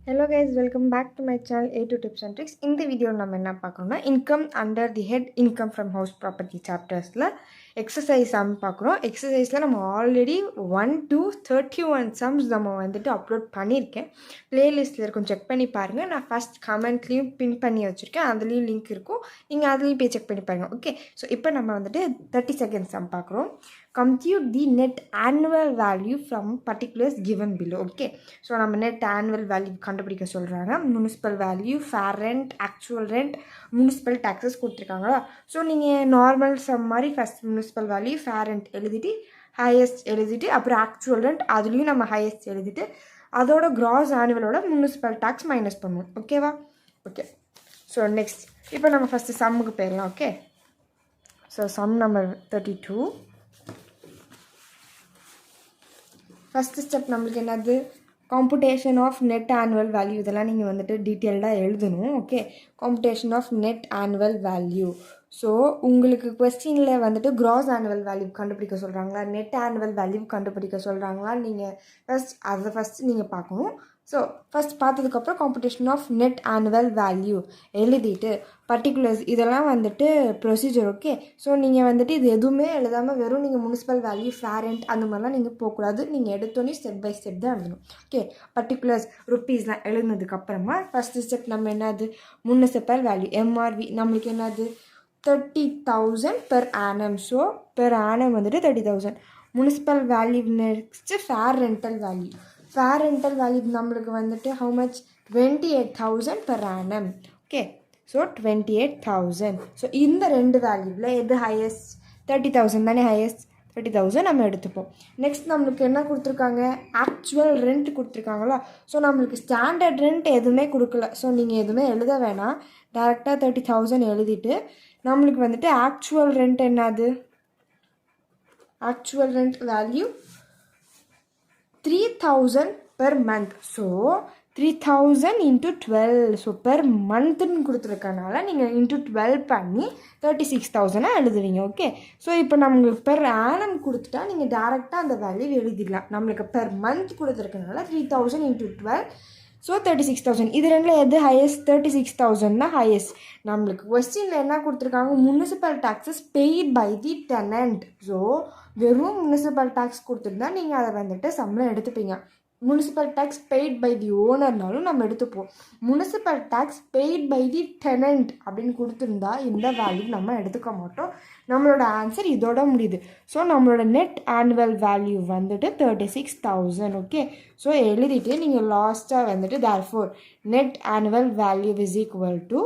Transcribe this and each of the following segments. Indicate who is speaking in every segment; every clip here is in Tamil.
Speaker 1: Hello guys, welcome back to my channel A2 Tips and Tricks. In the video நம்ம என்ன பார்க்கறோம்னா income under the head income from house property chaptersல exercise sum பார்க்கறோம். exerciseல நம்ம already 1 to 31 sums நம்ம வந்துட்டு அப்லோட் பண்ணியிருக்கேன். பிளேலிஸ்ட்ல இருக்கும், செக் பண்ணி பாருங்க. நான் ஃபர்ஸ்ட் கமெண்ட்லயும் பின் பண்ணி வச்சிருக்கேன், அதுலயும் லிங்க் இருக்கும், நீங்க அதுலயும் போய் செக் பண்ணி பாருங்க. ஓகே, ஸோ இப்போ நம்ம வந்துட்டு 32nd sum பார்க்குறோம். Compute the net annual value from particulars given below. Okay, so நம்ம net annual value கண்டுபிடிக்க சொல்கிறாங்க. Municipal value, fair rent, actual rent, municipal taxes கொடுத்துருக்காங்களா. ஸோ நீங்கள் நார்மல் சம் மாதிரி first municipal value, fair rent எழுதிட்டு ஹையஸ்ட் எழுதிட்டு அப்புறம் ஆக்சுவல் ரெண்ட் அதுலேயும் நம்ம ஹையஸ்ட் எழுதிட்டு அதோட கிராஸ் ஆனுவலோட முனிசிபல் டேக்ஸ் மைனஸ் பண்ணுவோம். ஓகேவா? ஓகே, ஸோ நெக்ஸ்ட் இப்போ நம்ம ஃபஸ்ட்டு சம்முக்கு போயிடலாம். Okay, so sum number 32. First step நம்மளுக்கு என்னது? Computation of net annual value. இதெல்லாம் நீங்கள் வந்துட்டு டீட்டெயில்டாக எழுதணும். Okay, computation of net annual value. So உங்களுக்கு கொஸ்டினில் வந்துட்டு கிராஸ் ஆனுவல் வேல்யூ கண்டுபிடிக்க சொல்கிறாங்களா, நெட் ஆனுவல் வேல்யூ கண்டுபிடிக்க சொல்கிறாங்களா, நீங்கள் ஃபஸ்ட்டு நீங்கள் பார்க்கணும். ஸோ ஃபஸ்ட் பார்த்ததுக்கப்புறம் computation of net annual value எழுதிட்டு பர்டிகுலர்ஸ் இதெல்லாம் வந்துட்டு ப்ரொசீஜர். ஓகே, ஸோ நீங்கள் வந்துட்டு இது எதுவுமே எழுதாமல் வெறும் நீங்கள் முனிசிபல் வேல்யூ, ஃபேர் ரெண்ட் அந்த மாதிரிலாம் நீங்கள் போகக்கூடாது. நீங்கள் எடுத்தோன்னே ஸ்டெப் பை ஸ்டெப் தான் எழுதணும். ஓகே, பர்டிகுலர்ஸ் ருப்பீஸ்லாம் எழுதுனதுக்கப்புறமா ஃபஸ்ட்டு ஸ்டெப் நம்ம என்னது? முனிசிபல் வேல்யூ எம்ஆர்வி நம்மளுக்கு என்னது? 30,000 per annum. So per annum வந்துட்டு 30,000. Municipal value next fair rental value. Fair rental value நம்மளுக்கு வந்துட்டு how much? 28,000 per annum. Okay, so 28,000. So இந்த ரெண்டு வேல்யூவில் எது ஹையஸ்ட்? 30,000 தானே ஹையஸ்ட். 30,000 நம்ம எடுத்துப்போம். நெக்ஸ்ட் நம்மளுக்கு என்ன கொடுத்துருக்காங்க? ஆக்சுவல் ரெண்ட் கொடுத்துருக்காங்களா. ஸோ நம்மளுக்கு ஸ்டாண்டர்ட் ரெண்ட் எதுவுமே கொடுக்கல. ஸோ நீங்கள் எதுவுமே எழுத வேணாம், டேரெக்டாக 30,000 எழுதிட்டு நம்மளுக்கு வந்துட்டு ஆக்சுவல் ரெண்ட் என்னது? Actual rent value 3,000 per month. So 3,000 into 12. So per மந்த்துன்னு கொடுத்துருக்கனால நீங்கள் இன்ட்டு 12 பண்ணி 36,000 எழுதுவீங்க. ஓகே, ஸோ இப்போ நம்மளுக்கு பெர் ஆனம் கொடுத்துட்டா நீங்கள் டேரெக்டாக அந்த வேல்யூ எழுதிடலாம். நம்மளுக்கு பெர் மந்த் கொடுத்துருக்கனால 3,000 into 12, ஸோ 36,000. இது ரெண்டில் எது ஹையஸ்ட்? 36,000 தான் ஹையஸ்ட். நம்மளுக்கு கொஸ்டினில் என்ன கொடுத்துருக்காங்க? Municipal taxes paid by the tenant. So வெறும் முனிசிபல் டேக்ஸ் கொடுத்துருந்தா நீங்கள் அதை வந்துட்டு சம்பளம் எடுத்துப்பீங்க. Municipal tax paid by the ஓனர்னாலும் நம்ம எடுத்துப்போம். Municipal tax paid by the tenant அப்படின்னு கொடுத்துருந்தா இந்த வேல்யூ நம்ம எடுத்துக்க மாட்டோம். நம்மளோட ஆன்சர் இதோட முடியுது. ஸோ நம்மளோட நெட் ஆனுவல் வேல்யூ வந்துட்டு 36,000. ஓகே, ஸோ எழுதிட்டு நீங்கள் லாஸ்ட்டாக வந்துட்டு therefore net annual value is equal to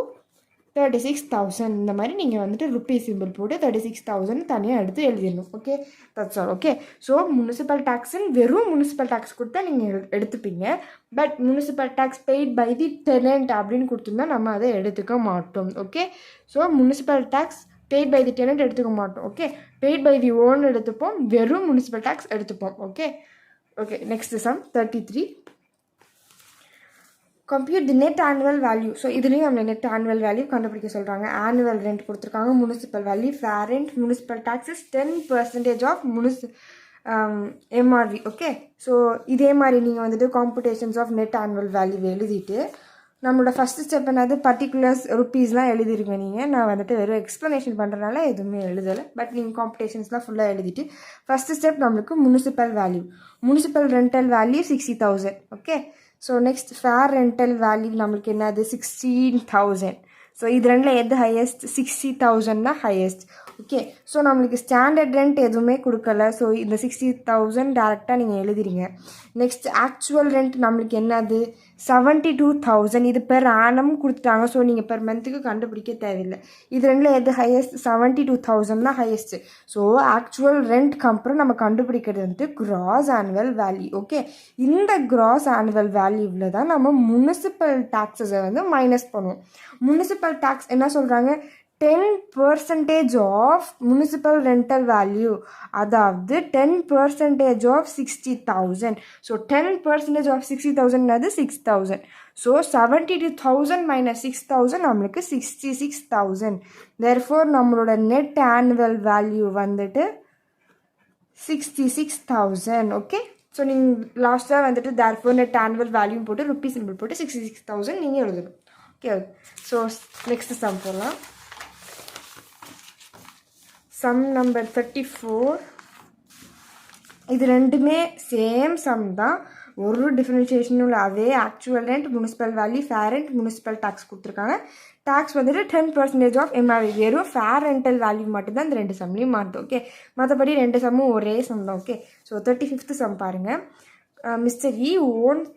Speaker 1: 36,000 இந்த மாதிரி நீங்கள் வந்துட்டு ருப்பீ சிம்பிள் போட்டு 36,000 தனியாக எடுத்து எழுதிடணும். Okay, that's all. Okay, so municipal டேக்ஸுன்னு வெறும் முனிசிபல் டேக்ஸ் கொடுத்தா நீங்கள் எடுத்துப்பீங்க. But municipal tax paid by the tenant அப்படின்னு கொடுத்துருந்தா நம்ம அதை எடுத்துக்க மாட்டோம். Okay, so municipal tax paid by the tenant எடுத்துக்க மாட்டோம். Okay, paid by the own எடுத்துப்போம், வெறும் முனிசிபல் டேக்ஸ் எடுத்துப்போம். Okay okay next sum 33. Compute the net annual value. So இதுலேயும் நம்ம நெட் ஆனுவல் வேல்யூ கண்டுபிடிக்க சொல்கிறாங்க. ஆனுவல் ரெண்ட் கொடுத்துருக்காங்க, municipal value, fair rent, municipal taxes 10% of MRV. Okay, so இதே மாதிரி நீங்கள் வந்துட்டு computations of net annual value எழுதிட்டு நம்மளோட ஃபஸ்ட்டு ஸ்டெப் என்னது? பர்டிகுலர்ஸ் ருப்பீஸ்லாம் எழுதிருங்க. நீங்கள் நான் வந்துட்டு வெறும் எக்ஸ்ப்ளனேஷன் பண்ணுறதுனால எதுவுமே எழுதலை, பட் நீங்கள் காம்புடேஷன்ஸ்லாம் ஃபுல்லாக எழுதிட்டு ஃபஸ்ட்டு ஸ்டெப் நம்மளுக்கு municipal value, municipal rental value 60,000. Okay, so next fair rental value நம்மளுக்கு என்னது? 16,000. ஸோ இது ரெண்டில் எது ஹையஸ்ட்? 60,000 தான் ஹையஸ்ட். ஓகே, ஸோ நம்மளுக்கு ஸ்டாண்டர்ட் ரெண்ட் எதுவுமே கொடுக்கல. ஸோ இந்த 60,000 டேரெக்டாக நீங்கள் எழுதிடுங்க. நெக்ஸ்ட் ஆக்சுவல் ரெண்ட் நம்மளுக்கு என்னது? 72,000. இது பெர் ஆனம் கொடுத்துட்டாங்க. ஸோ நீங்கள் பெர் மந்த்துக்கு கண்டுபிடிக்க தேவையில்லை. இது ரெண்டில் எது ஹையஸ்ட்? 72,000 தான் ஹையஸ்ட்டு. ஸோ ஆக்சுவல் ரெண்ட்க்கு அப்புறம் நம்ம கண்டுபிடிக்கிறது வந்துட்டு கிராஸ் ஆனுவல் வேல்யூ. ஓகே, இந்த கிராஸ் ஆனுவல் வேல்யூவில் தான் நம்ம முனிசிபல் டேக்ஸஸை வந்து மைனஸ் பண்ணுவோம். முனிசிபல் டேக்ஸ் என்ன சொல்கிறாங்க? 10% ஆஃப் முனிசிபல் ரெண்டல் வேல்யூ, அதாவது 10% ஆஃப் 60,000. ஸோ 10% ஆஃப் 60,000 அது 6,000. ஸோ 72,000 மைனஸ் 6,000 நம்மளுக்கு 66,000. தேர்ஃபோர் நம்மளோட நெட் ஆனுவல் வேல்யூ வந்துட்டு 66,000. ஓகே, ஸோ நீங்கள் லாஸ்ட்டாக வந்துட்டு therefore net annual value போட்டு ருப்பி சிம்பிள் போட்டு 66,000 நீங்கள் எழுதணும். ஓகே, ஸோ நெக்ஸ்ட் சம் போடலாம். Sum number 34. இது ரெண்டுமே சேம் சம் தான், ஒரு டிஃபரன்ஷியேஷனும் இல்லை. அதே actual rent, municipal value, fair rent, municipal tax கொடுத்துருக்காங்க. டேக்ஸ் வந்துட்டு 10% ஆஃப் எம்ஆர்வி. வெறும் ஃபேர் ரெண்டல் வேல்யூ மட்டும்தான் இந்த ரெண்டு சம்லேயும் மாறுது. ஓகே, மற்றபடி ரெண்டு சம்மும் ஒரே சம் தான். ஓகே, ஸோ 35th சம் பாருங்கள். Mister E owns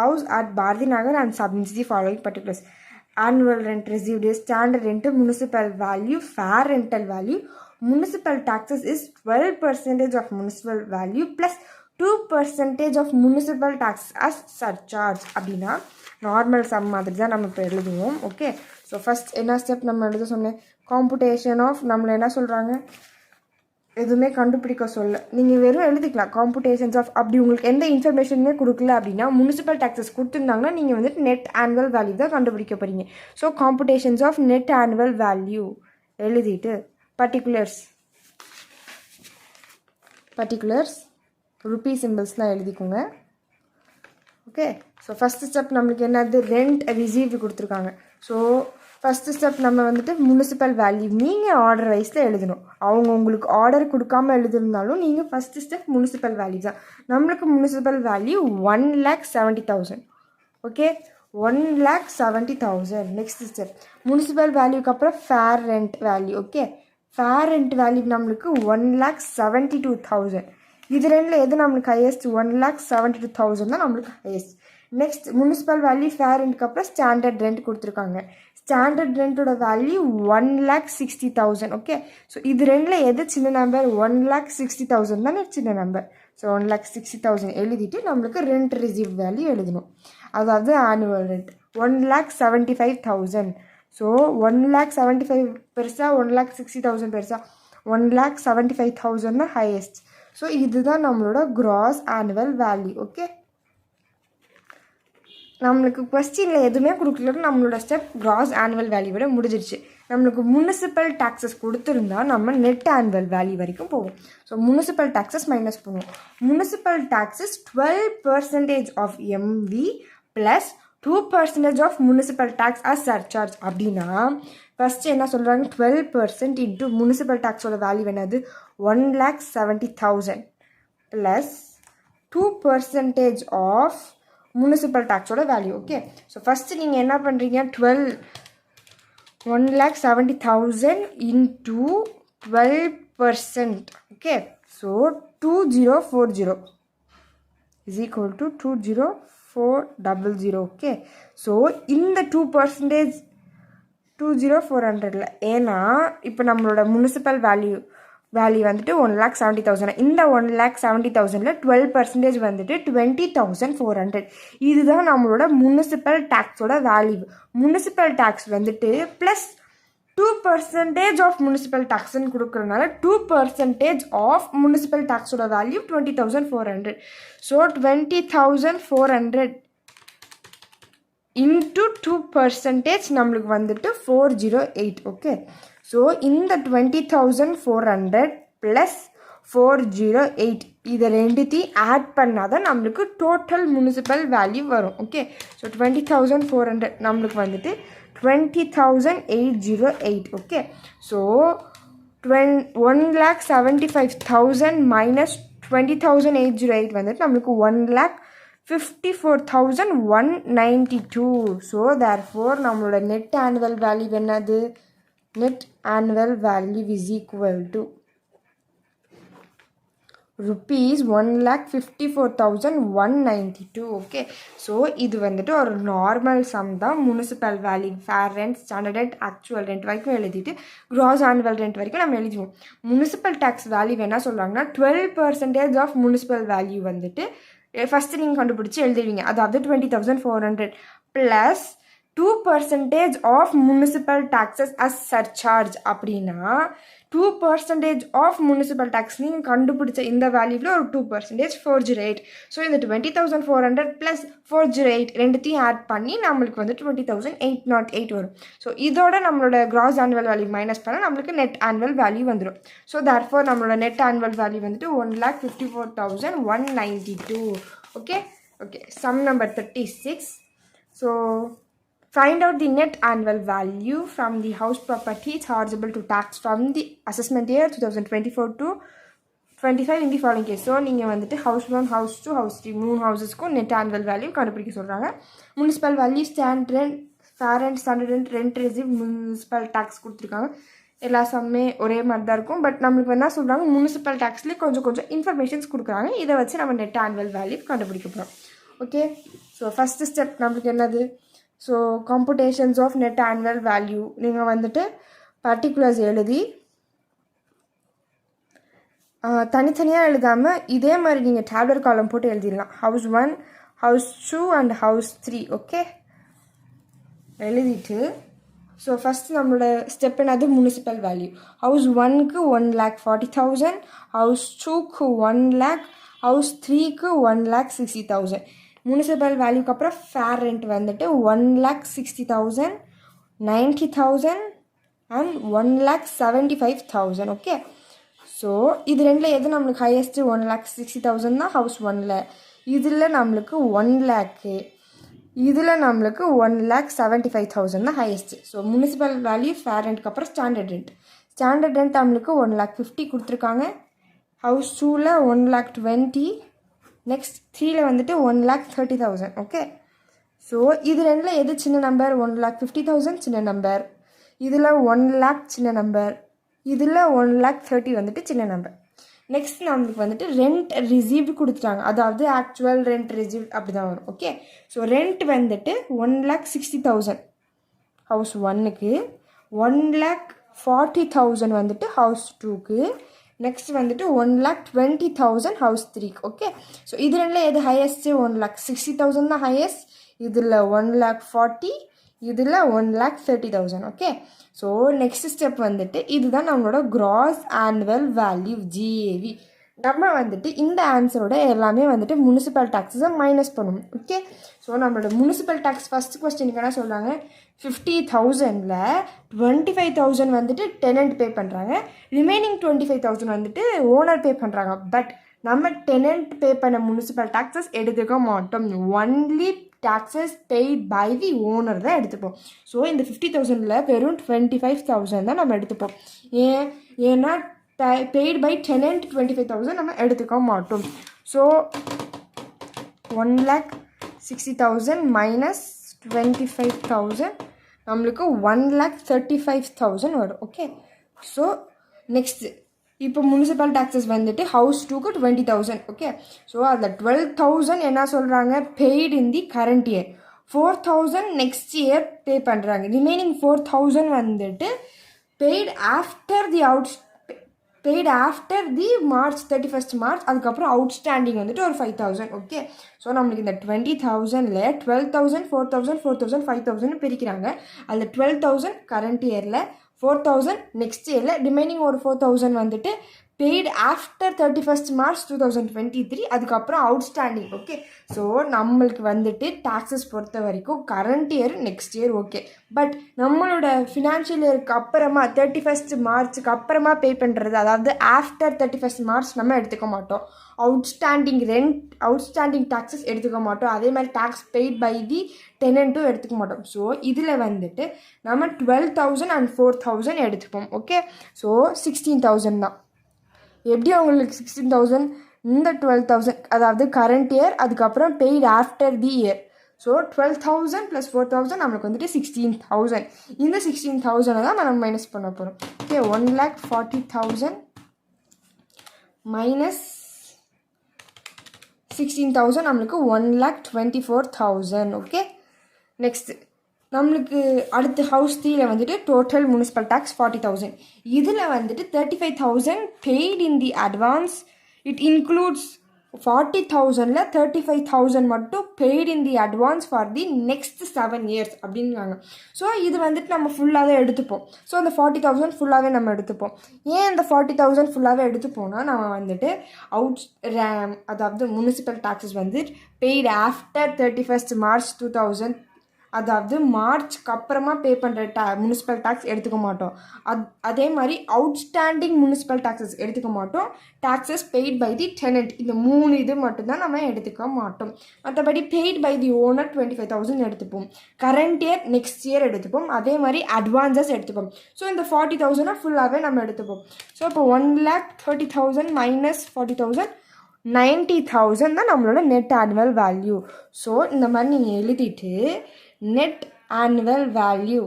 Speaker 1: house at Bharathi Nagar and submits the following particulars: annual rent received is standard rent, municipal value, fair rental value. Municipal taxes is 12% of municipal value plus 2% of municipal tax as surcharge. அப்படின்னா நார்மல் சம் மாதிரி தான் நம்ம இப்போ எழுதுவோம். ஓகே, ஸோ ஃபஸ்ட் என்ன ஸ்டெப் நம்ம எழுத சொன்னேன், காம்புடேஷன் ஆஃப். நம்மளை என்ன சொல்கிறாங்க, எதுவுமே கண்டுபிடிக்க சொல்ல, நீங்கள் வெறும் எழுதிக்கலாம் காம்புடேஷன்ஸ் ஆஃப். அப்படி உங்களுக்கு எந்த இன்ஃபர்மேஷனுமே கொடுக்கல அப்படின்னா, முனிசிபல் டேக்ஸஸ் கொடுத்துருந்தாங்கன்னா நீங்கள் வந்துட்டு நெட் ஆனுவல் வேல்யூ தான் கண்டுபிடிக்க போகிறீங்க. So computations of net annual value எழுதிட்டு பர்டிகுலர்ஸ் ருப்பி சிம்பிள்ஸ்லாம் எழுதிக்கோங்க. ஓகே, ஸோ ஃபஸ்ட்டு ஸ்டெப் நம்மளுக்கு என்னது, ரெண்ட் ரிசீவ்டு கொடுத்துருக்காங்க. ஸோ ஃபஸ்ட்டு ஸ்டெப் நம்ம வந்துட்டு முனிசிபல் வேல்யூ நீங்கள் ஆர்டர் வைஸில் எழுதணும். அவங்க உங்களுக்கு ஆர்டர் கொடுக்காமல் எழுதிருந்தாலும் நீங்கள் ஃபஸ்ட்டு ஸ்டெப் முனிசிபல் வேல்யூ தான். நம்மளுக்கு municipal value 1,70,000. Okay, 1,70,000. Next step municipal வேல்யூக்கு அப்புறம் fair rent value. Okay, fair rent value நம்மளுக்கு 1,72,000. இது ரெண்டில் எது நம்மளுக்கு ஹையஸ்ட், 1,72,000 தான் நம்மளுக்கு highest. Next municipal value fair ரெண்ட்க்கு அப்புறம் ஸ்டாண்டர்ட் ரெண்ட் கொடுத்துருக்காங்க. ஸ்டாண்டர்ட் ரெண்ட்டோட வேல்யூ 1,60,000. ஓகே, ஸோ இது ரெண்டில் எது சின்ன நம்பர், 1,60,000 தானே சின்ன நம்பர். ஸோ 1,60,000 எழுதிட்டு நம்மளுக்கு ரெண்ட் ரிசீவ் வேல்யூ எழுதணும். அதாவது ஆனுவல் ரெண்ட் 1,75,000. ஸோ 1,75,000 பெருசா, 1,60,000 பெருசா, 1,75,000 தான் ஹையஸ்ட். ஸோ இதுதான் நம்மளோட கிராஸ் ஆனுவல் வேல்யூ. ஓகே, நம்மளுக்கு கொஸ்டினில் எதுவுமே கொடுக்கலன்னு நம்மளோட ஸ்டெப் கிராஸ் ஆனுவல் வேல்யூவோட முடிஞ்சிருச்சு. நம்மளுக்கு முனிசிபல் டேக்ஸஸ் கொடுத்துருந்தா நம்ம நெட் ஆனுவல் வேல்யூ வரைக்கும் போவோம். ஸோ முனிசிபல் டேக்ஸஸ் மைனஸ் பண்ணுவோம். Municipal taxes 12% of MV plus 2% of municipal tax as surcharge. அப்படின்னா ஃபஸ்ட்டு என்ன சொல்கிறாங்க, 12% இன்ட்டு முனிசிபல் டேக்ஸோட வேல்யூ என்னது, 1,70,000 ப்ளஸ் 2% ஆஃப் முனிசிபல் டேக்ஸோட வேல்யூ. ஓகே, ஸோ ஃபஸ்ட்டு நீங்கள் என்ன பண்ணுறீங்க, 1,70,000 into 12%. Okay, so 2040 is equal to 20400. Okay, so இந்த 2% 20400. ஏன்னா இப்போ நம்மளோட முனிசிபல் வேல்யூ வந்துட்டு 1,70,000. இந்த 1,70,000ல் 12% வந்துட்டு 20,400. இதுதான் நம்மளோட முனிசிபல் டேக்ஸோட வேல்யூ. முனிசிபல் டேக்ஸ் வந்துட்டு ப்ளஸ் 2% ஆஃப் முனிசிபல் டேக்ஸ்ன்னு கொடுக்குறதுனால 2% ஆஃப் முனிசிபல் டேக்ஸோட வேல்யூ 20,400. ஸோ 20,400 இன்ட்டு 2% நம்மளுக்கு வந்துட்டு 408. ஓகே, ஸோ இந்த 20,400 ப்ளஸ் 408 இதை ரெண்டுத்தையும் ஆட் பண்ணால் தான் நம்மளுக்கு டோட்டல் முனிசிபல் வேல்யூ வரும். ஓகே, ஸோ 20,400 நம்மளுக்கு வந்துட்டு 20,808. ஓகே, ஸோ 1,75,000 மைனஸ் 20,808 வந்துட்டு நம்மளுக்கு 1,54,192. ஸோ தேர்ஃபோர் நம்மளோட நெட் ஆனுவல் வேல்யூ என்னது, net annual value is equal to rupees 1,54,192. Okay, so இது வந்துட்டு ஒரு நார்மல் சம் தான். Municipal value, fair rent, standard rent, actual rent வரைக்கும் எழுதிட்டு கிராஸ் ஆனுவல் ரெண்ட் வரைக்கும் நம்ம எழுதிடுவோம். முனிசிபல் டேக்ஸ் வேல்யூ என்ன சொல்கிறாங்கன்னா 12% ஆஃப் முனிசிபல் வேல்யூ வந்துட்டு ஃபஸ்ட்டு நீங்கள் கண்டுபிடிச்சி எழுதிடுவீங்க. அதாவது 20,400 plus 2% of municipal taxes as surcharge. அப்படின்னா 2% ஆஃப் முனிசிபல் டேக்ஸ் நீங்கள் கண்டுபிடிச்ச இந்த வேல்யூவில் ஒரு 2% ஃபோர்ஜ் ரேட். ஸோ இந்த 20,400 ப்ளஸ் ஃபோர்ஜ் ரேட் ரெண்டுத்தையும் ஆட் பண்ணி நம்மளுக்கு வந்து 20,808 வரும். ஸோ இதோட நம்மளோட கிராஸ் ஆனுவல் வேல்யூ மைனஸ் பண்ணால் நம்மளுக்கு நெட் ஆனுவல் வேல்யூ வந்துடும். ஸோ தேர்ஃபோர் நம்மளோட நெட் ஆனுவல் வேல்யூ வந்துட்டு 1,54,192. Okay okay. Sum number 36. So find out the net annual value from the house property chargeable to tax from the assessment year 2024 to 25 in the following case. So நீங்கள் வந்துட்டு ஹவுஸ் 1, ஹவுஸ் 2, ஹவுஸ் 3 3 ஹவுஸஸ்க்கும் நெட் ஆனுவல் வேல்யூ கண்டுபிடிக்க சொல்கிறாங்க. Municipal value, stand rent, fair and standard rent, rent receive, municipal tax கொடுத்துருக்காங்க. எல்லா சம்மே ஒரே மாதிரி தான் இருக்கும். பட் நம்மளுக்கு என்ன சொல்கிறாங்க, முனிசிபல் டேக்ஸ்லேயே கொஞ்சம் கொஞ்சம் இன்ஃபர்மேஷன்ஸ் கொடுக்குறாங்க. இதை வச்சு நம்ம நெட் ஆனுவல் வேல்யூ கண்டுபிடிக்க போகிறோம். ஓகே. ஸோ ஃபஸ்ட்டு ஸ்டெப் நம்மளுக்கு என்னது, so computations of net annual value. நீங்கள் வந்துட்டு பர்டிகுலர்ஸ் எழுதி தனித்தனியாக எழுதாமல் இதே மாதிரி நீங்கள் டேப்லெட் காலம் போட்டு எழுதிடலாம். House 1, house 2 and house 3. Okay, எழுதிட்டு ஸோ ஃபஸ்ட் நம்மளோட ஸ்டெப் என்னது, முனிசிபல் வேல்யூ. ஹவுஸ் 1க்கு 1,40,000, ஹவுஸ் 2க்கு 1 lakh, ஹவுஸ் 3க்கு 1,60,000. முனிசிபல் வேல்யூக்கு அப்புறம் ஃபேர் ரெண்ட் வந்துட்டு 1,60,000, 90,000 அண்ட் 1,75,000. ஓகே. ஸோ இது ரெண்டில் எது நம்மளுக்கு ஹையஸ்ட்டு, 1,60,000 தான் ஹவுஸ் 1ல். இதில் நம்மளுக்கு 1 lakh, இதில் நம்மளுக்கு 1,75,000 தான் highest. So municipal value, fair ரெண்ட்க்கு அப்புறம் ஸ்டாண்டர்ட் ரெண்ட். ஸ்டாண்டர்ட் ரெண்ட் நம்மளுக்கு 1,50,000 கொடுத்துருக்காங்க. ஹவுஸ் 2ல் 1,20,000, நெக்ஸ்ட் 3ல் வந்துட்டு 1,30,000. ஓகே. ஸோ இது ரெண்டில் எது சின்ன நம்பர், 1,50,000 சின்ன நம்பர், இதில் 1 lakh சின்ன நம்பர், இதில் 1,30,000 வந்துட்டு சின்ன நம்பர். நெக்ஸ்ட் நம்மளுக்கு வந்துட்டு ரெண்ட் ரிசீவ்டு கொடுத்துட்டாங்க, அதாவது ஆக்சுவல் ரெண்ட் ரிசீவ்ட் அப்படி தான் வரும். ஓகே. ஸோ ரெண்ட் வந்துட்டு 1,60,000 ஹவுஸ் 1க்கு, 1,40,000 வந்துட்டு ஹவுஸ் 2க்கு, நெக்ஸ்ட் வந்துட்டு 1,20,000 ஹவுஸ் 3க்கு. ஓகே. ஸோ இது ரெண்டில் எது ஹையஸ்ட்டு, 1,60,000 தான் ஹையஸ்ட், இதில் 1,40,000, இதில் 1,30,000. ஓகே. ஸோ நெக்ஸ்ட் ஸ்டெப் வந்துட்டு இதுதான் நம்மளோட கிராஸ் ஆனுவல் வேல்யூ, GAV. நம்ம வந்துட்டு இந்த ஆன்சரோட எல்லாமே வந்துட்டு முனிசிபல் டேக்ஸஸை மைனஸ் பண்ணணும். ஓகே. ஸோ நம்மளோட முனிசிபல் டேக்ஸ் ஃபஸ்ட் கொஸ்டினுக்கு என்ன சொல்கிறாங்க, 50,000ல் 25,000 வந்துட்டு டெனண்ட் பே பண்ணுறாங்க, ரிமைனிங் 25,000 வந்துட்டு ஓனர் பே பண்ணுறாங்க. பட் நம்ம டெனண்ட் பே பண்ண முனிசிபல் டேக்ஸஸ் எடுத்துக்க மாட்டோம். Only taxes paid by the owner தான் எடுத்துப்போம். ஸோ இந்த 50,000ல் வெறும் 25,000 தான் நம்ம எடுத்துப்போம். ஏன்னா paid by tenant 25,000 நம்ம எடுத்துக்க மாட்டோம். ஸோ 1,60,000 மைனஸ் 25,000 நம்மளுக்கு 1,35,000 வரும். ஓகே. ஸோ நெக்ஸ்ட்டு இப்போ முனிசிபல் டேக்ஸஸ் வந்துட்டு ஹவுஸ் 2க்கு 20,000. ஓகே. ஸோ அதில் 12,000 என்ன சொல்கிறாங்க, paid in the current year, 4,000 next year pay பண்ணுறாங்க, ரிமைனிங் 4,000 வந்துட்டு paid after the March 31st March. அதுக்கப்புறம் அவுட்ஸ்டாண்டிங் வந்துட்டு ஒரு 5,000. ஓகே. ஸோ நம்மளுக்கு இந்த 20,000ல் 12,000, 4,000, 4,000, 5,000 பிரிக்கிறாங்க. அதில் 12,000 கரண்ட் இயரில், 4,000 நெக்ஸ்ட் இயரில், ரிமைனிங் ஒரு 4,000 வந்துட்டு பெய்டு ஆஃப்டர் 31st March 2023. அதுக்கப்புறம் அவுட்ஸ்டாண்டிங். ஓகே. ஸோ நம்மளுக்கு வந்துட்டு டாக்ஸஸ் பொறுத்த வரைக்கும் current year, next year. Okay. But நம்மளோட ஃபினான்ஷியல் இயருக்கு அப்புறமா 31st Marchக்கு அப்புறமா பே பண்ணுறது, அதாவது ஆஃப்டர் 31st March நம்ம எடுத்துக்க மாட்டோம். அவுட்ஸ்டாண்டிங் டாக்ஸஸ் எடுத்துக்க மாட்டோம். அதே மாதிரி டேக்ஸ் பெய்ட் பை தி டெனண்ட்டும் எடுத்துக்க மாட்டோம். ஸோ இதில் வந்துட்டு நம்ம 12,000 அண்ட் 4,000 எடுத்துப்போம். ஓகே. ஸோ 16,000 தான். எப்படி அவங்களுக்கு 16,000, இந்த 12,000 அதாவது கரண்ட் இயர், அதுக்கப்புறம் paid after the year. So 12,000 + 4,000 நம்மளுக்கு வந்துட்டு 16,000. இந்த 16,000 தான் நம்ம மைனஸ் பண்ண போகிறோம். ஓகே. 1,40,000 மைனஸ் 16,000 நம்மளுக்கு 1,24,000. ஓகே. நெக்ஸ்ட்டு நம்மளுக்கு அடுத்து ஹவுஸ் 3ல் வந்துட்டு டோட்டல் முனிசிபல் டேக்ஸ் 40,000. இதில் வந்துட்டு 35,000 paid in the advance. It includes 40,000ல் 35,000 மட்டும் paid in the advance for the next 7 years அப்படின்றாங்க. ஸோ இது வந்துட்டு நம்ம ஃபுல்லாகவே எடுத்துப்போம். ஸோ அந்த 40,000 ஃபுல்லாகவே நம்ம எடுத்துப்போம். ஏன் இந்த 40,000 ஃபுல்லாகவே எடுத்துப்போம்னா நம்ம வந்துட்டு அதாவது முனிசிபல் டாக்ஸஸ் வந்து பெய்டு ஆஃப்டர் 31st March 2000, அதாவது மார்ச்க்கு அப்புறமா பே பண்ணுற முனிசிபல் டேக்ஸ் எடுத்துக்க மாட்டோம். அதே மாதிரி அவுட்ஸ்டாண்டிங் முனிசிபல் டாக்ஸஸ் எடுத்துக்க மாட்டோம். Taxes paid by the tenant, இந்த 3 இது மட்டும்தான் நம்ம எடுத்துக்க மாட்டோம். மற்றபடி பெய்ட் பை தி ஓனர் 25,000 எடுத்துப்போம். கரண்ட் இயர் நெக்ஸ்ட் இயர் எடுத்துப்போம். அதே மாதிரி அட்வான்ஸஸ் எடுத்துப்போம். ஸோ இந்த 40,000 ஃபுல்லாகவே நம்ம எடுத்துப்போம். ஸோ இப்போ 1,30,000 மைனஸ் 40,000 90,000 தான் நம்மளோட நெட் ஆனுவல் வேல்யூ. ஸோ இந்த மாதிரி நீங்கள் எழுதிட்டு net annual value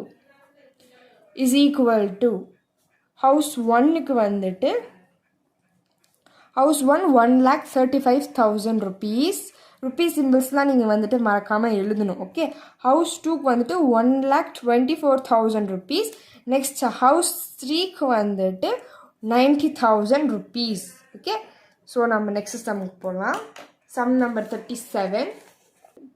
Speaker 1: is equal to house 1க்கு வந்துட்டு house 1 1,35,000 rupees. ருப்பீஸ் சிம்பிள்ஸ்லாம் நீங்கள் வந்துட்டு மறக்காமல் எழுதணும். ஓகே, ஹவுஸ் 2க்கு வந்துட்டு 1,24,000 rupees. நெக்ஸ்ட் ஹவுஸ் 3க்கு வந்துட்டு 90,000 rupees. ஓகே, ஸோ நம்ம நெக்ஸ்ட் சம்முக்கு போகலாம். Sum number 37.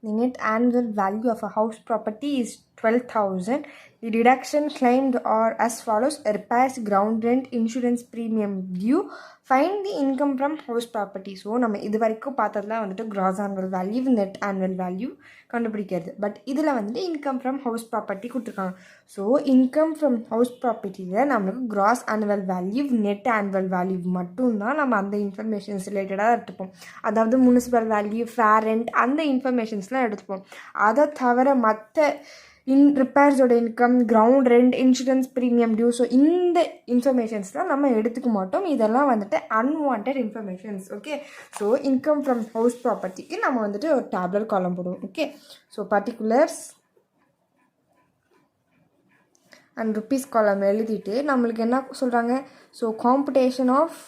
Speaker 1: The net annual value of a house property is 12,000. The deduction claimed are as follows: repairs, ground rent, insurance premium due. Find the income from house property. So நம்ம இது வரைக்கும் பார்த்ததுலாம் வந்துட்டு gross annual value, net annual value கண்டுபிடிக்கிறது. பட் இதில் வந்துட்டு இன்கம் ஃப்ரம் ஹவுஸ் ப்ராப்பர்ட்டி கொடுத்துருக்காங்க. ஸோ இன்கம் ஃப்ரம் ஹவுஸ் ப்ராப்பர்ட்டியில் நம்மளுக்கு gross annual value, net annual value மட்டும்தான் நம்ம அந்த இன்ஃபர்மேஷன்ஸ் ரிலேட்டடாக எடுத்துப்போம். அதாவது முனிசிபல் வேல்யூ, ஃபேர் ரெண்ட், அந்த இன்ஃபர்மேஷன்ஸ்லாம் எடுத்துப்போம். அதை தவிர மற்ற ரிப்பேர்ஸோட income, ground rent, insurance premium due, so இந்த இன்ஃபர்மேஷன்ஸ்லாம் நம்ம எடுத்துக்க மாட்டோம். இதெல்லாம் வந்துட்டு unwanted informations. Okay, so income from house ப்ராப்பர்ட்டிக்கு நம்ம வந்துட்டு ஒரு டேப்லெட் காலம் போடுவோம். Okay, so particulars and rupees column எழுதிட்டு நம்மளுக்கு என்ன சொல்கிறாங்க, so computation of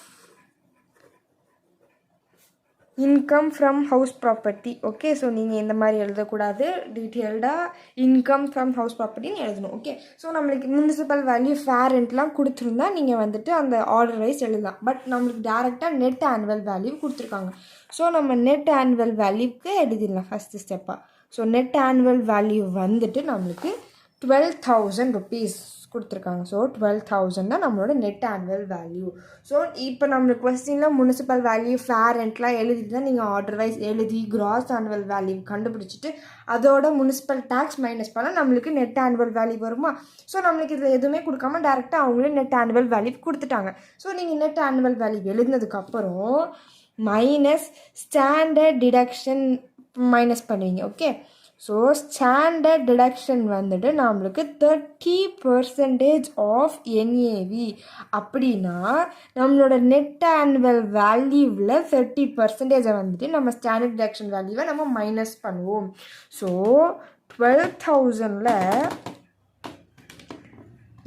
Speaker 1: income from house property. Okay, so நீங்கள் இந்த மாதிரி எழுதக்கூடாது, டீட்டெயில்டாக இன்கம் ஃப்ரம் ஹவுஸ் ப்ராப்பர்ட்டின்னு எழுதணும். ஓகே, ஸோ நம்மளுக்கு முனிசிபல் வேல்யூ, ஃபேர் ரெண்ட்லாம் கொடுத்துருந்தா நீங்கள் வந்துட்டு அந்த ஆர்டர் வைஸ் எழுதலாம். பட் நம்மளுக்கு டேரெக்டாக நெட் ஆனுவல் வேல்யூ கொடுத்துருக்காங்க. ஸோ நம்ம நெட் ஆனுவல் வேல்யூக்கு எழுதிடலாம் ஃபஸ்ட்டு ஸ்டெப்பாக. ஸோ நெட் ஆனுவல் வேல்யூ வந்துட்டு நம்மளுக்கு 12,000 rupees கொடுத்துருக்காங்க. ஸோ 12,000 தான் நம்மளோட நெட் ஆனுவல் வேல்யூ. ஸோ இப்போ நம்மளுக்கு கொஸ்டினில் முனிசிபல் வேல்யூ, ஃபேர் ரெண்ட்லாம் எழுதிட்டு தான் நீங்கள் ஆர்டர் வைஸ் எழுதி கிராஸ் ஆனுவல் வேல்யூ கண்டுபிடிச்சிட்டு அதோட முனிசிபல் டேக்ஸ் மைனஸ் பண்ணால் நம்மளுக்கு நெட் ஆனுவல் வேல்யூ வருமா. ஸோ நம்மளுக்கு இதில் எதுவுமே கொடுக்காம டேரெக்டாக அவங்களே நெட் ஆனுவல் வேல்யூ கொடுத்துட்டாங்க. ஸோ நீங்கள் நெட் ஆனுவல் வேல்யூ எழுதினதுக்கப்புறம் மைனஸ் ஸ்டாண்டர்ட் டிடக்ஷன் மைனஸ் பண்ணுவீங்க. ஓகே, ஸோ ஸ்டாண்டர்ட் டிடக்ஷன் வந்துட்டு நம்மளுக்கு 30% ஆஃப் என்ஏவி. அப்படின்னா நம்மளோட நெட் ஆனுவல் வேல்யூவில் 30% வந்துட்டு நம்ம ஸ்டாண்டர்ட் டிடக்ஷன் வேல்யூவை நம்ம மைனஸ் பண்ணுவோம். ஸோ 12,000ல்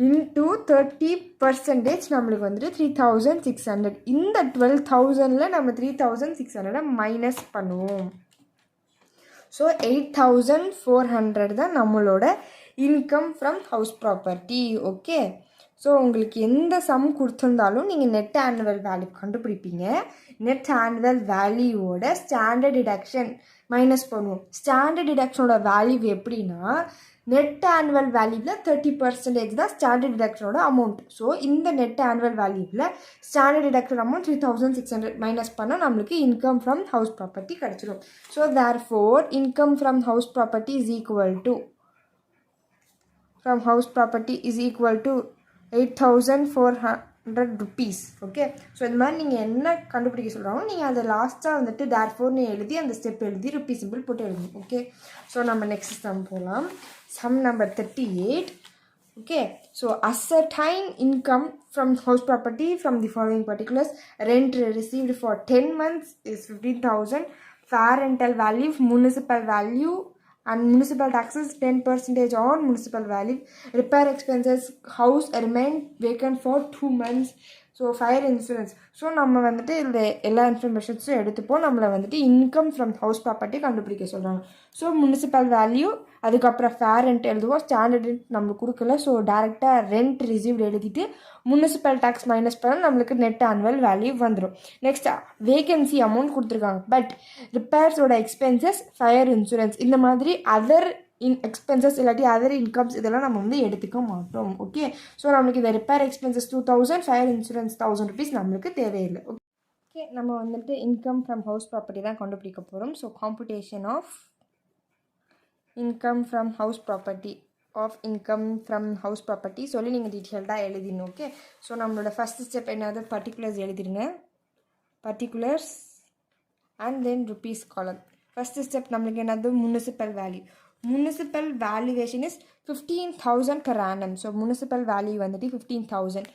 Speaker 1: இன்ட்டு 30% நம்மளுக்கு வந்துட்டு 3,600. இந்த 12,000ல் நம்ம 3,600 மைனஸ் பண்ணுவோம். ஸோ 8,400 தான் நம்மளோட income from house property. Okay, so உங்களுக்கு எந்த சம் கொடுத்துருந்தாலும் நீங்கள் நெட் ஆனுவல் வேல்யூ கண்டுபிடிப்பீங்க. நெட் ஆனுவல் வேல்யூவோட ஸ்டாண்டர்ட் டிடக்ஷன் மைனஸ் பண்ணுவோம். ஸ்டாண்டர்ட் டிடக்ஷனோட வேல்யூ எப்படின்னா நெட் ஆனுவல் வேல்யூவில் 30% தான் ஸ்டாண்டர்ட் டிடக்ஷனோட அமௌண்ட். ஸோ இந்த நெட் ஆனுவல் வேல்யூவில் ஸ்டாண்டர்ட் டிடக்ஷன் அமௌண்ட் 3,600 மைனஸ் பண்ணால் நம்மளுக்கு இன்கம் ஃப்ரம் ஹவுஸ் ப்ராப்பர்ட்டி கிடச்சிடும். So therefore income from house property is equal to from house property is equal to 8,400 rupees. Okay, so இந்த மாதிரி நீங்கள் என்ன கண்டுபிடிக்க சொல்கிறாங்களோ நீங்கள் அதை லாஸ்ட்டாக வந்துட்டு தேர்ஃபோர்னு எழுதி அந்த ஸ்டெப் எழுதி ருப்பீ சிம்பிள் போட்டு எழுதணும். ஓகே, ஸோ நம்ம நெக்ஸ்ட் சம் போகலாம். Sum number 38. Okay, so ascertain income from house property from the following particulars: rent received for 10 months is 15,000, fair rental value, municipal value and municipal taxes 10% on municipal value, repair expenses, house remained vacant for 2 months. So fire insurance. So நம்ம வந்துட்டு இந்த எல்லா இன்ஃபர்மேஷன்ஸும் எடுத்துப்போம். நம்மளை வந்துட்டு இன்கம் ஃப்ரம் ஹவுஸ் ப்ராப்பர்ட்டி கண்டுபிடிக்க சொல்கிறாங்க. ஸோ முனிசிபல் வேல்யூ, அதுக்கப்புறம் ஃபேர் ரெண்ட் எழுதுவோம். ஸ்டாண்டர்ட் ரெண்ட் நம்மளுக்கு கொடுக்கல, ஸோ டேரெக்டாக ரெண்ட் ரிசீவ்டு எழுதிட்டு முனிசிபல் டேக்ஸ் மைனஸ் பண்ணால் நம்மளுக்கு நெட் ஆனுவல் வேல்யூ வந்துடும். நெக்ஸ்ட் வேகன்சி அமௌண்ட் கொடுத்துருக்காங்க. பட் ரிப்பேர்ஸோட எக்ஸ்பென்சஸ், ஃபயர் இன்சூரன்ஸ், இந்த மாதிரி அதர் எக்ஸ்பென்சஸ் இல்லாட்டி அதர் இன்கம்ஸ் இதெல்லாம் நம்ம வந்து எடுத்துக்க மாட்டோம். ஓகே, ஸோ நம்மளுக்கு இந்த repair expenses 2000, fire insurance 1000 rupees நம்மளுக்கு தேவையில்லை. ஓகே, நம்ம வந்துட்டு இன்கம் ஃப்ரம் ஹவுஸ் ப்ராப்பர்ட்டி தான் கண்டுபிடிக்க போகிறோம். So computation of income from house property சொல்லி நீங்கள் டீட்டெயில்டாக எழுதிடணும். ஓகே, ஸோ நம்மளோட ஃபஸ்ட் ஸ்டெப் என்னது, பர்டிகுலர்ஸ் எழுதிடுங்க. Particulars and then rupees column. First step நம்மளுக்கு என்னது, municipal value. Municipal valuation is 15,000 per annum. So municipal value வந்துட்டு 15,000.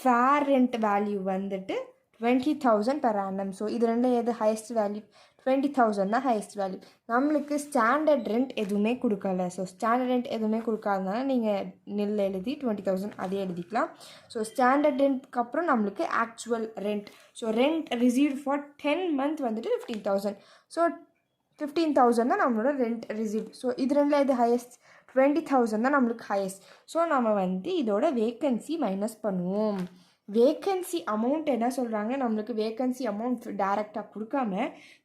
Speaker 1: ஃபேர் ரெண்ட் வேல்யூ வந்துட்டு 20,000 per annum. ஸோ இது ரெண்டு எது ஹையஸ்ட் வேல்யூ, 20,000 தான் ஹையஸ்ட் வேல்யூ. நம்மளுக்கு ஸ்டாண்டர்ட் ரெண்ட் எதுவுமே கொடுக்கல. ஸோ ஸ்டாண்டர்ட் ரெண்ட் எதுவுமே கொடுக்காதனால நீங்கள் நெல் எழுதி 20,000 அதே எழுதிக்கலாம். ஸோ ஸ்டாண்டர்ட் ரெண்ட்க்கு அப்புறம் நம்மளுக்கு actual rent. So rent received for 10 month வந்துட்டு 15,000. ஸோ 15,000 தான் நம்மளோட ரெண்ட் ரிசீவ்ட். ஸோ இது ரெண்டில் எது ஹையஸ்ட், 20,000 தான் நம்மளுக்கு ஹையஸ்ட். ஸோ நம்ம வந்து இதோட வேக்கன்சி மைனஸ் பண்ணுவோம். வேக்கன்சி அமௌண்ட் என்ன சொல்கிறாங்க, நம்மளுக்கு வேக்கன்சி அமௌண்ட் டேரெக்டாக கொடுக்காம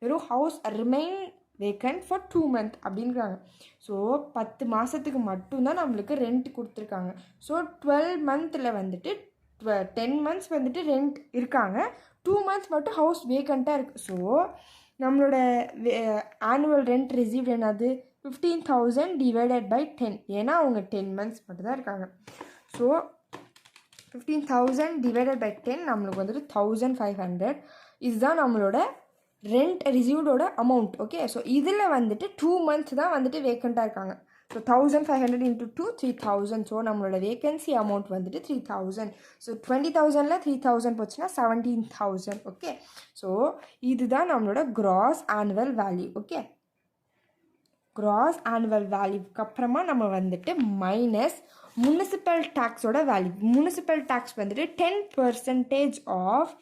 Speaker 1: வெறும் house remain vacant for 2 month அப்படின்றாங்க. ஸோ 10 மாதத்துக்கு மட்டும்தான் நம்மளுக்கு ரெண்ட் கொடுத்துருக்காங்க. ஸோ 12 monthல வந்துட்டு 10 months வந்துட்டு ரெண்ட் இருக்காங்க, 2 months மட்டும் ஹவுஸ் வேக்கண்ட்டாக இருக்குது. ஸோ நம்மளோட ஆனுவல் ரெண்ட் ரிசீவ்ட் என்னது, 15,000 டிவைடட் பை 10. ஏன்னா அவங்க 10 months மட்டும்தான் இருக்காங்க. ஸோ 15,000 டிவைடட் பை 10 நம்மளுக்கு வந்துட்டு 1,500. இதுதான் நம்மளோட ரெண்ட் ரிசீவ்டோட அமௌண்ட். ஓகே, ஸோ இதில் வந்துட்டு 2 months தான் வந்துட்டு வேக்கண்ட்டாக இருக்காங்க. So 1,500 into 2 3,000. ஸோ நம்மளோட வேக்கன்சி அமௌண்ட் வந்துட்டு 3,000. ஸோ 20,000ல் 3,000 போச்சுன்னா 17,000. ஓகே, ஸோ இதுதான் நம்மளோட gross annual value. Okay, gross annual வேல்யூக்கு அப்புறமா நம்ம வந்துட்டு மைனஸ் முனிசிபல் டேக்ஸோட வேல்யூ. முனிசிபல் டேக்ஸ் வந்துட்டு 10% of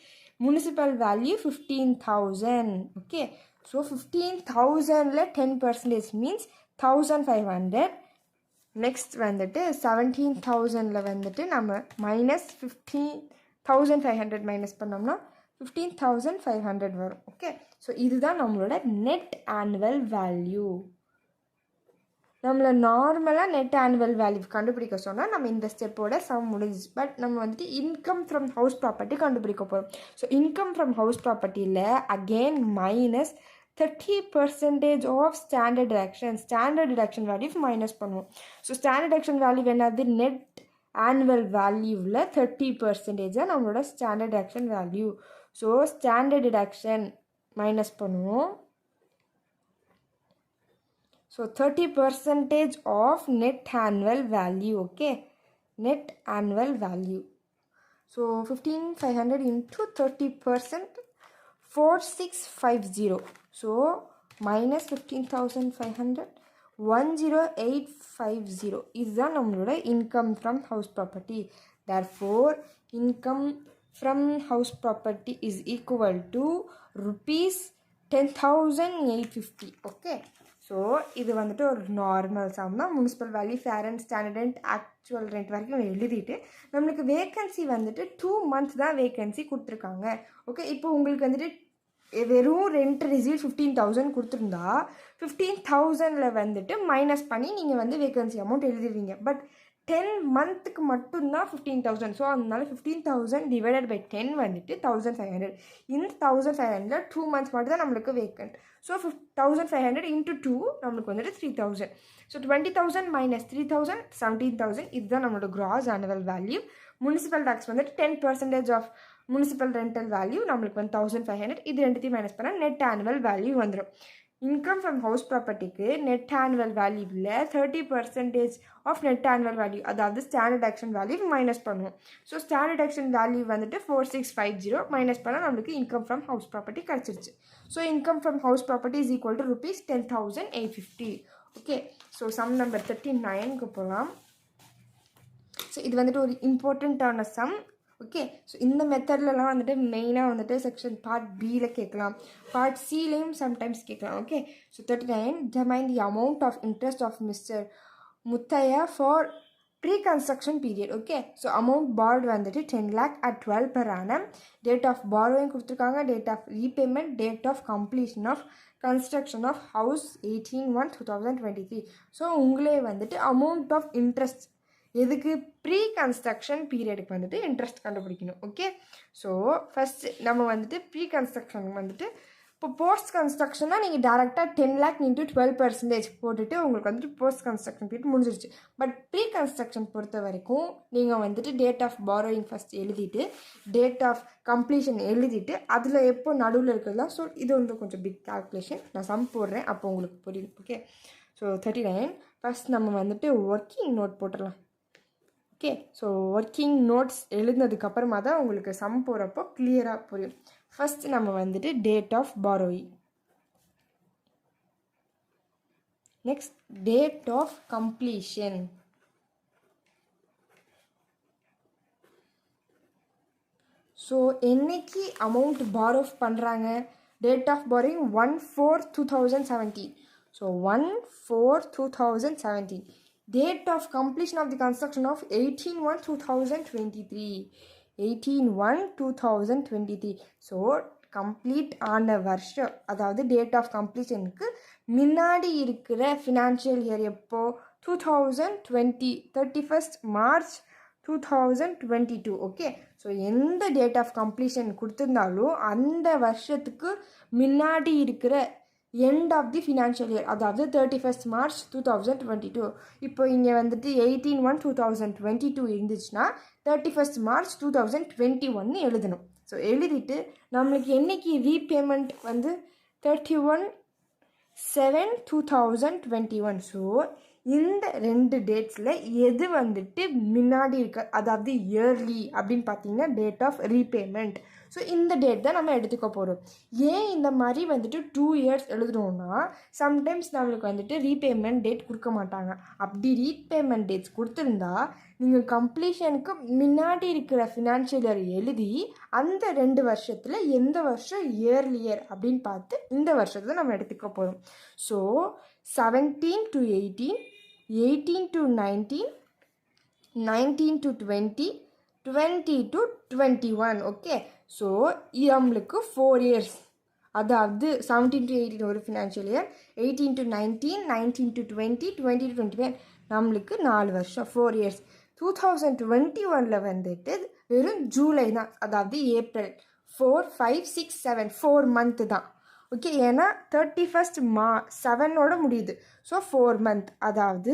Speaker 1: municipal value 15,000. Okay, so 15,000ல் 10% மீன்ஸ் 1,500. நெக்ஸ்ட் வந்துட்டு 17,000ல் வந்துட்டு நம்ம மைனஸ் 15,500 மைனஸ் பண்ணோம்னா 15,500 வரும். ஓகே, ஸோ இதுதான் நம்மளோட நெட் ஆனுவல் வேல்யூ. நம்மளை நார்மலாக நெட் ஆனுவல் வேல்யூ கண்டுபிடிக்க சொன்னால் நம்ம இந்த ஸ்டெப்போட சம் முடிஞ்சிச்சு. பட் நம்ம வந்துட்டு இன்கம் ஃப்ரம் ஹவுஸ் ப்ராப்பர்ட்டி கண்டுபிடிக்க போகிறோம். ஸோ இன்கம் ஃப்ரம் ஹவுஸ் ப்ராப்பர்ட்டியில் again minus 30% of standard deduction value minus பண்ணுவோம். ஸோ ஸ்டாண்டர்ட் டிடக்ஷன் வேல்யூ என்னது, நெட் ஆனுவல் வேல்யூவில் 30% நம்மளோட standard deduction value. So standard deduction minus பண்ணுவோம். So 30% of net annual value. Okay, net annual value. So 15,500 into 30%, 4650. So minus 15,500, 10850. இதுதான் நம்மளோட income from house property. Therefore income from house property is equal to ₹10,850. Okay, so இது வந்துட்டு ஒரு நார்மல் சம் தான். Municipal value, fair and standard rent, actual rent வரைக்கும் எழுதிட்டு நம்மளுக்கு வேக்கன்சி வந்துட்டு 2 months தான் வேக்கன்சி கொடுத்துருக்காங்க. ஓகே, இப்போ உங்களுக்கு வந்துட்டு வெறும் ரெண்ட் ரிசீவ் 15,000 கொடுத்துருந்தா 15,000ல் வந்துட்டு மைனஸ் பண்ணி நீங்கள் வந்து வேக்கன்சி அமௌண்ட் எழுதிடுவீங்க. பட் 10 monthக்கு மட்டும்தான் 15,000. ஸோ அதனால 15,000 டிவைடட் பை 10 வந்துட்டு 1,500. இந்த 1,500 2 months மட்டும் தான் நம்மளுக்கு வேக்கண்ட். ஸோ 1,500 into 2 நம்மளுக்கு வந்துட்டு 3,000. So 20,000 minus 3,000 17,000. இதுதான் நம்மளோட gross annual value. Municipal tax வந்துட்டு 10% ஆஃப் முனிசிபல் ரெண்டல் வேல்யூ நம்மளுக்கு வந்து 1,500. இது ரெண்டுத்தையும் மைனஸ் பண்ணால் நெட் ஆனுவல் வேல்யூ வந்துடும். இன்கம் ஃப்ரம் ஹவுஸ் ப்ராப்பர்ட்டிக்கு நெட் ஆனுவல் வேல்யூவில் 30% ஆஃப் நெட் ஆனுவல் வேல்யூ, அதாவது ஸ்டாண்டர்ட் ஆக்ஷன் வேல்யூ மைனஸ் பண்ணுவோம். ஸோ ஸ்டாண்டர்ட் ஆக்ஷன் வேல்யூ வந்துட்டு 4650 மைனஸ் பண்ணால் நம்மளுக்கு இன்கம் ஃப்ரம் ஹவுஸ் ப்ராப்பர்ட்டி கிடச்சிருச்சு. So income from house property is equal to ₹10,850. Okay, so sum number 39க்கு போகலாம். ஸோ இது வந்துட்டு ஒரு இம்பார்ட்டண்ட்டான சம். ஓகே. ஸோ இந்த மெத்தட்லலாம் வந்துட்டு மெயினாக வந்துட்டு செக்ஷன் பார்ட் பியில் கேட்கலாம், பார்ட் சிலையும் சம்டைம்ஸ் கேட்கலாம். Okay. So 39 determine the amount of interest of Mr. Muthaiya for pre-construction period. Okay. So amount borrowed வந்துட்டு 10 lakh at 12 per annum. Date of borrowing கொடுத்துருக்காங்க, date of repayment, date of completion of construction of house 18/1/2023. So உங்களே வந்துட்டு அமௌண்ட் ஆஃப் இன்ட்ரெஸ்ட் எதுக்கு ப்ரீ கன்ஸ்ட்ரக்ஷன் பீரியடுக்கு வந்துட்டு இன்ட்ரெஸ்ட் கண்டுபிடிக்கணும். ஓகே. ஸோ ஃபஸ்ட்டு நம்ம வந்துட்டு ப்ரீ கன்ஸ்ட்ரக்ஷன் வந்துட்டு இப்போ போஸ்ட் கன்ஸ்ட்ரக்ஷன்னா நீங்கள் டேரெக்டாக 10 lakh into 12% போட்டுட்டு உங்களுக்கு வந்துட்டு போஸ்ட் கன்ஸ்ட்ரக்ஷன் பீரியட் முடிஞ்சிருச்சு. பட் ப்ரீ கன்ஸ்ட்ரக்ஷன் பொறுத்த வரைக்கும் நீங்கள் வந்துட்டு டேட் ஆஃப் பாரோயிங் ஃபஸ்ட் எழுதிட்டு டேட் ஆஃப் கம்ப்ளீஷன் எழுதிட்டு அதில் எப்போ நடுவில் இருக்கிறதுலாம். ஸோ இது வந்து கொஞ்சம் பிக் கால்குலேஷன், நான் சம் போடுறேன் அப்போ உங்களுக்கு புரியும். ஓகே. ஸோ 39 ஃபஸ்ட் நம்ம வந்துட்டு ஒர்க்கிங் நோட் போட்டுடலாம். ஓகே. ஸோ ஒர்க்கிங் நோட்ஸ் எழுதினதுக்கப்புறமா தான் உங்களுக்கு சம் போகிறப்போ கிளியராக புரியும். ஃபஸ்ட் நம்ம வந்துட்டு date of borrowing, next date of completion, so என்னைக்கு அமௌண்ட் பாரோ பண்ணுறாங்க, date of borrowing 1/4/2017. So 1/4/2017. Date of completion of the construction of 18/1/2023. 18/1/2023. So complete ஆன வருஷம், அதாவது டேட் ஆஃப் கம்ப்ளீஷனுக்கு முன்னாடி இருக்கிற ஃபினான்ஷியல் இயர் எப்போ 2020, 31st March 2022. ஓகே. ஸோ எந்த டேட் ஆஃப் கம்ப்ளீஷன் கொடுத்துருந்தாலும் அந்த வருஷத்துக்கு முன்னாடி இருக்கிற end of the financial year, அதாவது 31st March 2022. இப்போ இங்கே வந்துட்டு 18/1/2022 இருந்துச்சுன்னா 31st March 2021 எழுதணும். ஸோ எழுதிட்டு நம்மளுக்கு என்றைக்கு ரீபேமெண்ட் வந்து 31/7/2021. ஸோ இந்த 2 டேட்ஸில் எது வந்துட்டு முன்னாடி இருக்க, அதாவது இயர்லி அப்படின்னு பார்த்தீங்கன்னா டேட் ஆஃப் ரீபேமெண்ட். ஸோ இந்த டேட் தான் நம்ம எடுத்துக்க போகிறோம். ஏன் இந்த மாதிரி வந்துட்டு 2 years எழுதுறோம்னா சம்டைம்ஸ் நம்மளுக்கு வந்துட்டு ரீபேமெண்ட் டேட் கொடுக்க மாட்டாங்க. அப்படி ரீபேமெண்ட் டேட்ஸ் கொடுத்துருந்தா நீங்கள் கம்ப்ளீஷனுக்கு முன்னாடி இருக்கிற ஃபினான்ஷியல் இயர் எழுதி அந்த 2 வருஷத்தில் எந்த வருஷம் இயர்லியர் அப்படின்னு பார்த்து இந்த வருஷத்தை நம்ம எடுத்துக்க போகிறோம். So 17 to 18, 18 to 19, 19 to 20, 20 to 21. Okay. So நம்மளுக்கு 4 years, அதாவது 17 to 18 ஒரு financial year, 18 to 19, 19 to 20, 20 to 21 நம்மளுக்கு 4 வருஷம், 4 years. 2021 வந்துட்டு வெறும் ஜூலை தான், அதாவது ஏப்ரல் 4, 5, 6, 7 4 month தான். ஓகே. ஏன்னா 31st March 7 முடியுது. ஸோ 4 month, அதாவது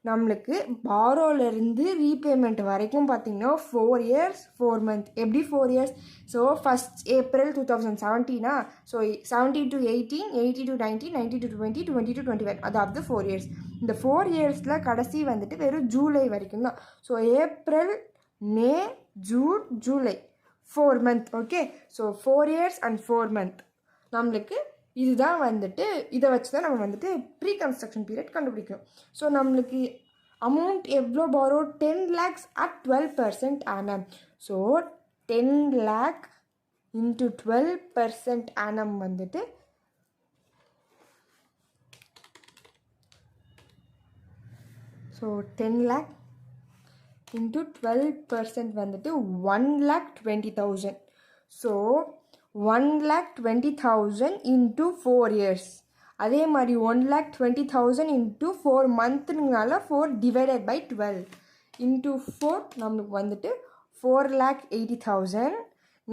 Speaker 1: நம்மளுக்கு பாரோலேருந்து ரீபேமெண்ட் வரைக்கும் பார்த்திங்கன்னா 4 years 4 month. எப்படி 4 years? So 1st April 2017. So 17 to 18, 18 to 19, 19 to 20, 20 to 21, அதாவது 4 years. இந்த 4 yearsல கடைசி வந்துட்டு வெறும் ஜூலை வரைக்கும் தான். So April, May, June, July 4 month. Okay. So 4 years and 4 month நம்மளுக்கு இதுதான் வந்துட்டு, இதை வச்சு தான் நம்ம வந்துட்டு ப்ரீ கன்ஸ்ட்ரக்ஷன் பீரியட் கண்டுபிடிக்கணும். ஸோ நம்மளுக்கு அமௌண்ட் எவ்வளோ borrow, 10 lakhs at 12% annum. So 10 lakh into 12% annum வந்துட்டு ஸோ 10 lakh into 12% வந்துட்டு 1,20,000. So 1,20,000 into 4 years. அதே மாதிரி 1,20,000 into 4 monthனால 4 divided by 12 into 4 நம்மளுக்கு வந்துட்டு 4,80,000.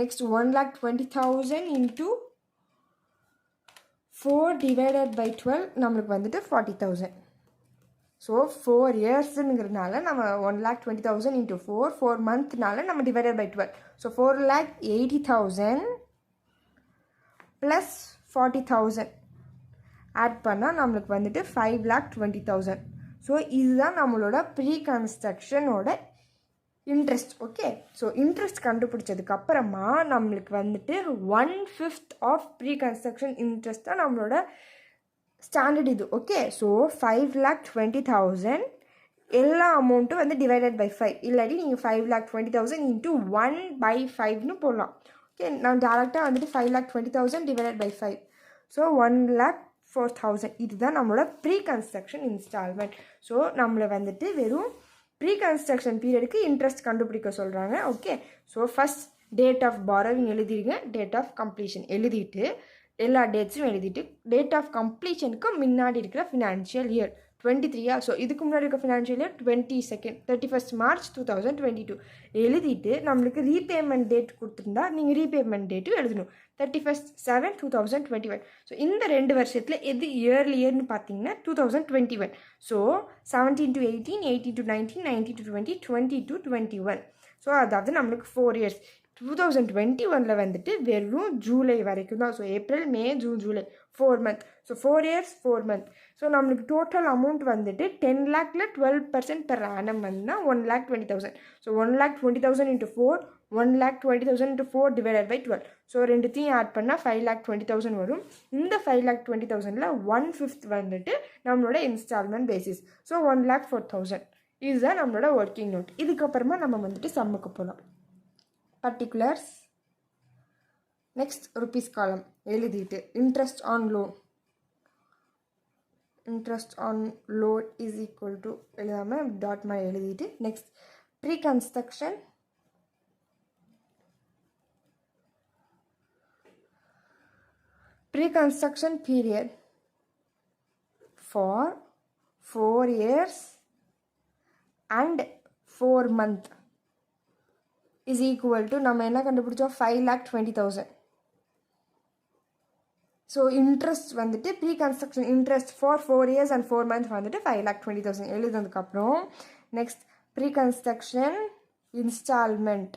Speaker 1: நெக்ஸ்ட் 1,20,000 into 4 divided by 12 நம்மளுக்கு வந்துட்டு 40,000. ஸோ 4 yearsங்கிறதுனால நம்ம 1,20,000 into 4 monthனால நம்ம divided by 12. So 4,80,000 plus 40,000 add பண்ணால் நம்மளுக்கு வந்துட்டு 5,20,000. ஸோ இதுதான் நம்மளோட ப்ரீ கன்ஸ்ட்ரக்ஷனோட இன்ட்ரெஸ்ட். ஓகே. ஸோ இன்ட்ரெஸ்ட் கண்டுபிடிச்சதுக்கப்புறமா நம்மளுக்கு வந்துட்டு 1/5 ஆஃப் ப்ரீ கன்ஸ்ட்ரக்ஷன் இன்ட்ரெஸ்ட் தான் நம்மளோட ஸ்டாண்டர்ட் இது. ஓகே. ஸோ 5,20,000 எல்லா அமௌண்ட்டும் வந்து டிவைடட் பை 5 இல்லாட்டி நீங்கள் 5,20,000 இன்ட்டு 1/5ன்னு போடலாம். ஓகே, நான் டேரெக்டாக வந்துட்டு 5,20,000 டிவைடட் பை 5. ஸோ 1,04,000 இதுதான் நம்மளோட ப்ரீ கன்ஸ்ட்ரக்ஷன் இன்ஸ்டால்மெண்ட். ஸோ நம்மளை வந்துட்டு வெறும் ப்ரீ கன்ஸ்ட்ரக்ஷன் பீரியடுக்கு இன்ட்ரெஸ்ட் கண்டுபிடிக்க சொல்கிறாங்க. Okay, so first date of borrowing எழுதிருங்க, டேட் ஆஃப் கம்ப்ளீஷன் எழுதிட்டு எல்லா டேட்ஸும் எழுதிட்டு டேட் ஆஃப் கம்ப்ளீஷனுக்கு முன்னாடி இருக்கிற ஃபினான்ஷியல் இயர் 23. ஸோ இதுக்கு முன்னாடி இருக்க ஃபினான்ஷியல் இயர் 31st March 2022 எழுதிட்டு நம்மளுக்கு ரீபேமெண்ட் டேட் கொடுத்துருந்தா நீங்கள் ரீபேமெண்ட் டேட்டும் எழுதணும் 31/7/2021. ஸோ இந்த 2 வருஷத்தில் எது இயர்னு பார்த்தீங்கன்னா 2021. So 17 to 18, 18 to 19, 19 to 20, 20 to 21. So அதாவது நம்மளுக்கு 4 years. 2021 வந்துட்டு வெறும் ஜூலை வரைக்கும் தான். So April, May, June, July 4 months. So 4 years 4 months. So நம்மளுக்கு டோட்டல் அமௌண்ட் வந்துட்டு 10 lakhல 12% per annum வந்துன்னா 1,20,000. So 1,20,000 into 4, 1,20,000 into 4 divided by 12. So ரெண்டுத்தையும் ஆட் பண்ணால் 5,20,000 வரும். இந்த 5,20,000ல் 1/5 வந்துட்டு நம்மளோட இன்ஸ்டால்மெண்ட் பேசிஸ். ஸோ 1,04,000 இதுதான் நம்மளோட ஒர்க்கிங் நோட். இதுக்கப்புறமா நம்ம வந்துட்டு சம்முக்கு போகலாம். particulars. Next rupees column எழுதிட்டு interest on loan is equal to எழுதாம டாட் மாதிரி எழுதிட்டு next pre-construction period for 4 years and 4 months is equal to நம்ம என்ன கண்டுபிடிச்சோம் 5,20,000. ஸோ இன்ட்ரெஸ்ட் வந்துட்டு pre construction interest for 4 years and 4 months வந்துட்டு 5,20,000 எழுதுனதுக்கப்புறம் next pre construction instalment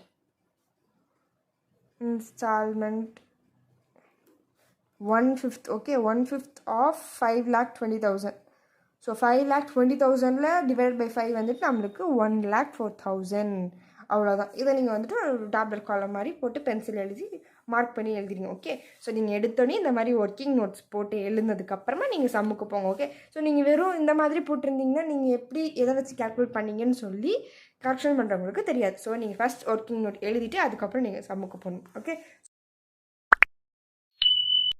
Speaker 1: 1/5. Okay, 1/5 of 5,20,000. So 5,20,000ல் டிவைட் பை 5 வந்துட்டு நம்மளுக்கு 1,04,000. அவ்வளோதான். இதை நீங்கள் வந்துட்டு ஒரு டேப்லெட் காலம் மாதிரி போட்டு பென்சில் எழுதி மார்க் பண்ணி எழுதிடுங்க. ஓகே, ஸோ நீங்கள் எடுத்தோன்னே இந்த மாதிரி ஒர்க்கிங் நோட்ஸ் போட்டு எழுதுனதுக்கப்புறமா நீங்கள் சம்முக்கு போங்க. ஓகே, ஸோ நீங்கள் வெறும் இந்த மாதிரி போட்டிருந்தீங்கன்னா நீங்கள் எப்படி எதை வச்சு கேல்குலேட் பண்ணீங்கன்னு சொல்லி கரெக்ஷன் பண்ணுறவங்களுக்கு தெரியாது. ஸோ நீங்கள் ஃபஸ்ட் ஒர்க்கிங் நோட் எழுதிட்டு அதுக்கப்புறம் நீங்கள் சம்முக்கு போகணும். ஓகே,